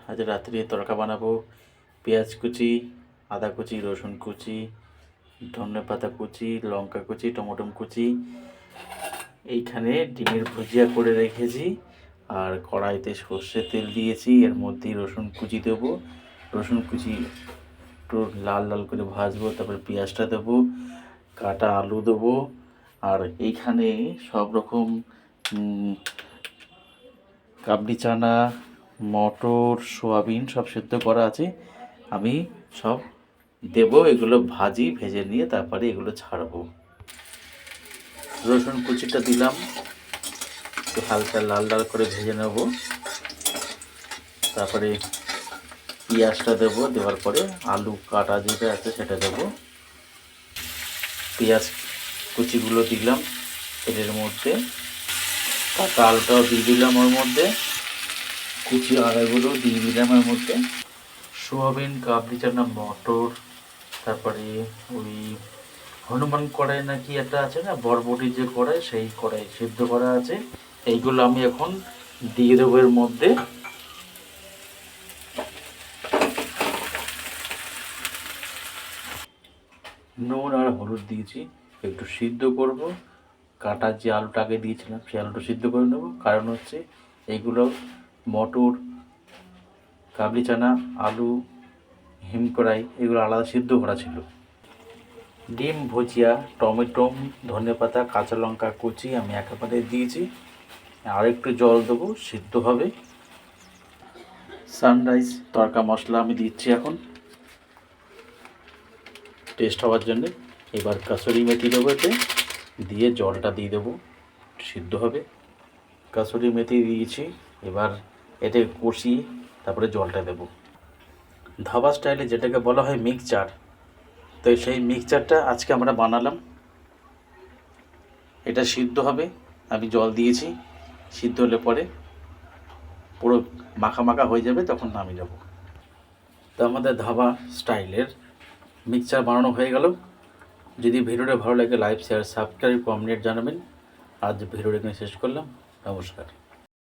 আজ রাত্রে তড়কা বানাবো। পেঁয়াজ কুচি, আদা কুচি, রসুন কুচি, ধনেপাতা কুচি, লঙ্কা কুচি, টমেটো কুচি, এইখানে ডিমের ভুজিয়া করে রেখেছি। আর কড়াইতে সর্ষের তেল দিয়েছি, এর মধ্যে রসুন কুচি দেবো। রসুন কুচি একটু লাল লাল করে ভাজবো, তারপর পেঁয়াজটা দেবো, কাটা আলু দেবো। আর এইখানে সব রকম কাবলি চানা, মটর, সোয়াবিন সব সেদ্ধ করা আছে, আমি সব দেবো। এগুলো ভেজে নিয়ে তারপরে এগুলো ছাড়বো। রসুন কুচিটা দিলাম, একটু হালকা লাল লাল করে ভেজে নেব। তারপরে পেঁয়াজটা দেবো, দেওয়ার পরে আলু কাটা যেটা আছে সেটা দেবো। পেঁয়াজ কুচিগুলো দিলাম এর মধ্যে, কাঁচা আলুটাও দিয়ে দিলাম ওর মধ্যে, কুচি আদাগুলো দিয়ে দিলাম এর মধ্যে। সোয়াবিন, কাবলি চানা, মটর, তারপরে ওই হনুমান কড়াই নাকি একটা আছে না, বরবটি যে কড়াই, সেই কড়াই সিদ্ধ করা আছে। এইগুলো আমি এখন দিয়ে দেবো এর মধ্যে। নুন আর হলুদ দিয়েছি, একটু সিদ্ধ করব। কাটা যে আলুটা আগে দিয়েছিলাম সেই আলুটা সিদ্ধ করে নেব, কারণ হচ্ছে এইগুলো মটর, কাবলি চানা, আলু, হিম কড়াই এগুলো আলাদা সিদ্ধ করা ছিল। ডিম ভুজিয়া, টমেটো, ধনেপাতা, কাঁচা লঙ্কা কুচি আমি একেবারে দিয়েছি। আর একটু জল দেবো, সিদ্ধ হবে। সানরাইজ তড়কা মশলা আমি দিচ্ছি এখন টেস্ট হওয়ার জন্যে। এবার কাসুরি মেথি দেবো, এতে দিয়ে জলটা দিয়ে দেবো, সিদ্ধ হবে। কাসুরি মেথি দিয়েছি, এবার এতে কষিয়ে তারপরে জলটা দেবো। ধাবা স্টাইলে যেটাকে বলা হয় মিক্সচার, তো সেই মিক্সচারটা আজকে আমরা বানালাম। এটা সিদ্ধ হবে, আমি জল দিয়েছি, সিদ্ধ হলে পরে পুরো মাখা মাখা হয়ে যাবে, তখন নামিয়ে নেব। তো আমাদের ধাবা স্টাইলের মিক্সচার বানানো হয়ে গেল। যদি ভিডিওটা ভালো লাগে লাইক, শেয়ার, সাবস্ক্রাইব, কমেন্ট জানাবেন। আজ ভিডিওটা এখানে শেষ করলাম। নমস্কার।